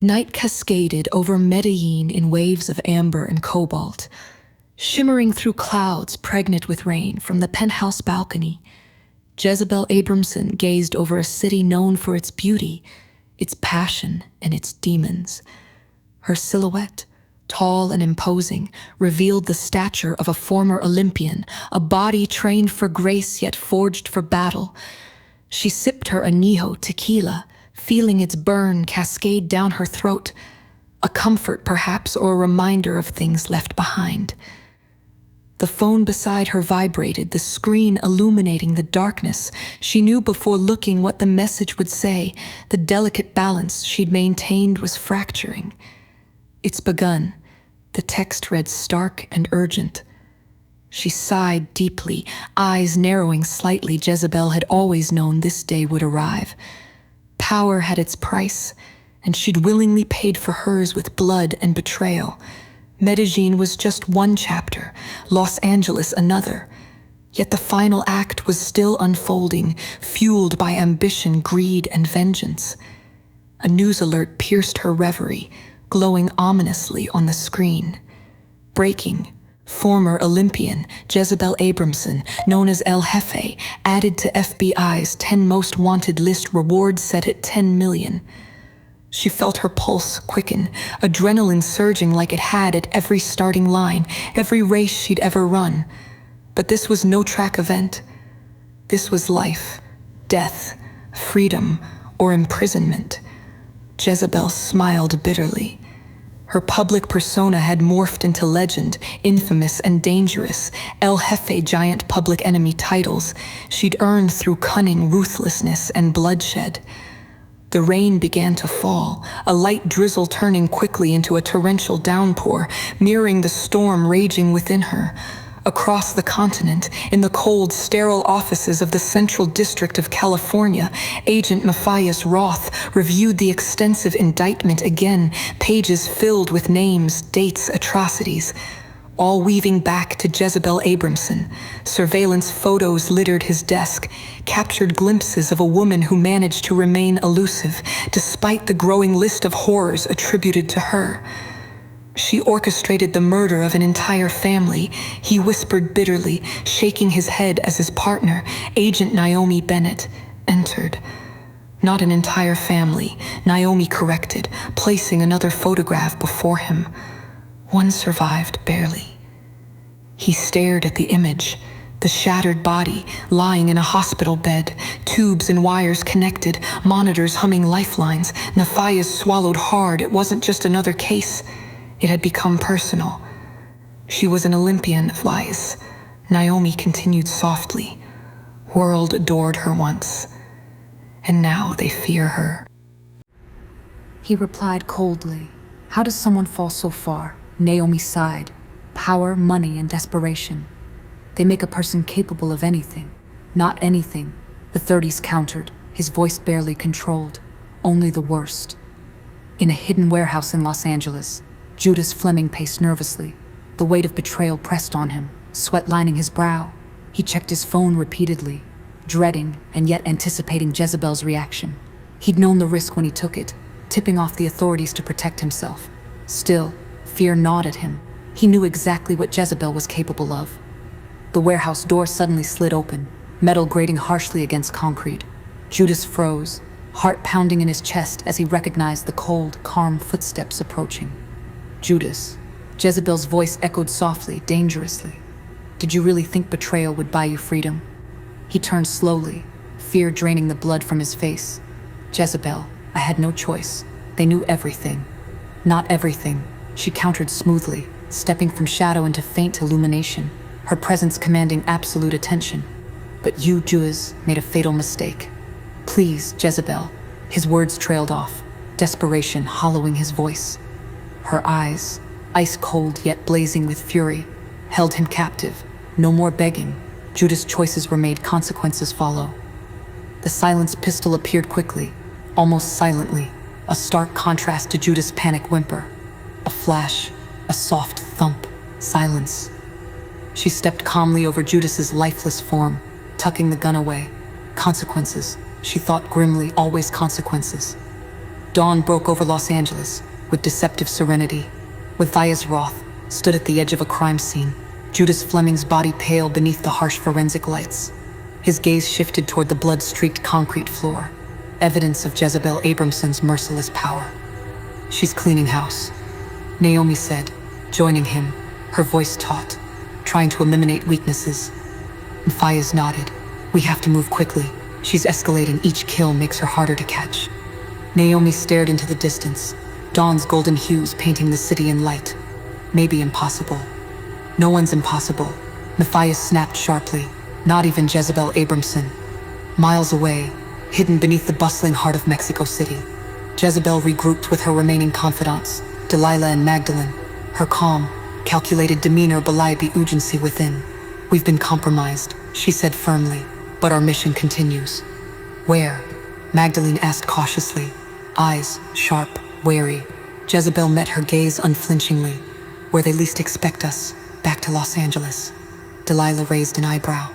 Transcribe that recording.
Night cascaded over Medellin in waves of amber and cobalt, shimmering through clouds pregnant with rain from the penthouse balcony. Jezebel Abramson gazed over a city known for its beauty, its passion, and its demons. Her silhouette, tall and imposing, revealed the stature of a former Olympian, a body trained for grace yet forged for battle. She sipped her añejo tequila, feeling its burn cascade down her throat, a comfort perhaps, or a reminder of things left behind. The phone beside her vibrated, the screen illuminating the darkness. She knew before looking what the message would say. The delicate balance she'd maintained was fracturing. "It's begun." The text read stark and urgent. She sighed deeply, eyes narrowing slightly. Jezebel had always known this day would arrive. Power had its price, and she'd willingly paid for hers with blood and betrayal. Medellin was just one chapter, Los Angeles another. Yet the final act was still unfolding, fueled by ambition, greed, and vengeance. A news alert pierced her reverie, glowing ominously on the screen. Breaking. Former Olympian Jezebel Abramson, known as El Jefe, added to FBI's 10 most wanted list, reward set at 10 million. She felt her pulse quicken, adrenaline surging like it had at every starting line, every race she'd ever run. But this was no track event. This was life, death, freedom, or imprisonment. Jezebel smiled bitterly. Her public persona had morphed into legend, infamous and dangerous. El Jefe, giant public enemy titles she'd earned through cunning, ruthlessness, and bloodshed. The rain began to fall, a light drizzle turning quickly into a torrential downpour, mirroring the storm raging within her. Across the continent, in the cold, sterile offices of the Central District of California, Agent Matthias Roth reviewed the extensive indictment again, pages filled with names, dates, atrocities, all weaving back to Jezebel Abramson. Surveillance photos littered his desk, captured glimpses of a woman who managed to remain elusive, despite the growing list of horrors attributed to her. She orchestrated the murder of an entire family, he whispered bitterly, shaking his head as his partner, Agent Naomi Bennett, entered. Not an entire family, Naomi corrected, placing another photograph before him. One survived, barely. He stared at the image, the shattered body lying in a hospital bed, tubes and wires connected, monitors humming lifelines. Matthias swallowed hard. It wasn't just another case. It had become personal. She was an Olympian of lies. Naomi continued softly. World adored her once, and now they fear her. He replied coldly. How does someone fall so far? Naomi sighed. Power, money, and desperation. They make a person capable of anything. Not anything, the 30s countered, his voice barely controlled. Only the worst. In a hidden warehouse in Los Angeles, Judas Fleming paced nervously. The weight of betrayal pressed on him, sweat lining his brow. He checked his phone repeatedly, dreading and yet anticipating Jezebel's reaction. He'd known the risk when he took it, tipping off the authorities to protect himself. Still, fear gnawed at him. He knew exactly what Jezebel was capable of. The warehouse door suddenly slid open, metal grating harshly against concrete. Judas froze, heart pounding in his chest as he recognized the cold, calm footsteps approaching. Judas. Jezebel's voice echoed softly, dangerously. Did you really think betrayal would buy you freedom? He turned slowly, fear draining the blood from his face. Jezebel, I had no choice. They knew everything. Not everything, she countered smoothly, stepping from shadow into faint illumination, her presence commanding absolute attention. But you, Judas, made a fatal mistake. Please, Jezebel. His words trailed off, desperation hollowing his voice. Her eyes, ice cold yet blazing with fury, held him captive. No more begging. Judas' choices were made, consequences follow. The silenced pistol appeared quickly, almost silently, a stark contrast to Judas' panic whimper. A flash, a soft thump, silence. She stepped calmly over Judas's lifeless form, tucking the gun away. Consequences, she thought grimly, always consequences. Dawn broke over Los Angeles with deceptive serenity. Matthias Roth stood at the edge of a crime scene, Judas Fleming's body pale beneath the harsh forensic lights. His gaze shifted toward the blood-streaked concrete floor, evidence of Jezebel Abramson's merciless power. "She's cleaning house," Naomi said, joining him, her voice taut, trying to eliminate weaknesses. Matthias nodded. "We have to move quickly. She's escalating. Each kill makes her harder to catch." Naomi stared into the distance, dawn's golden hues painting the city in light. "Maybe impossible." "No one's impossible," Matthias snapped sharply. "Not even Jezebel Abramson." Miles away, hidden beneath the bustling heart of Mexico City, Jezebel regrouped with her remaining confidants, Delilah and Magdalene. Her calm, calculated demeanor belied the urgency within. "We've been compromised," she said firmly, "but our mission continues." "Where?" Magdalene asked cautiously, eyes sharp, wary. Jezebel met her gaze unflinchingly. "Where they least expect us, back to Los Angeles." Delilah raised an eyebrow.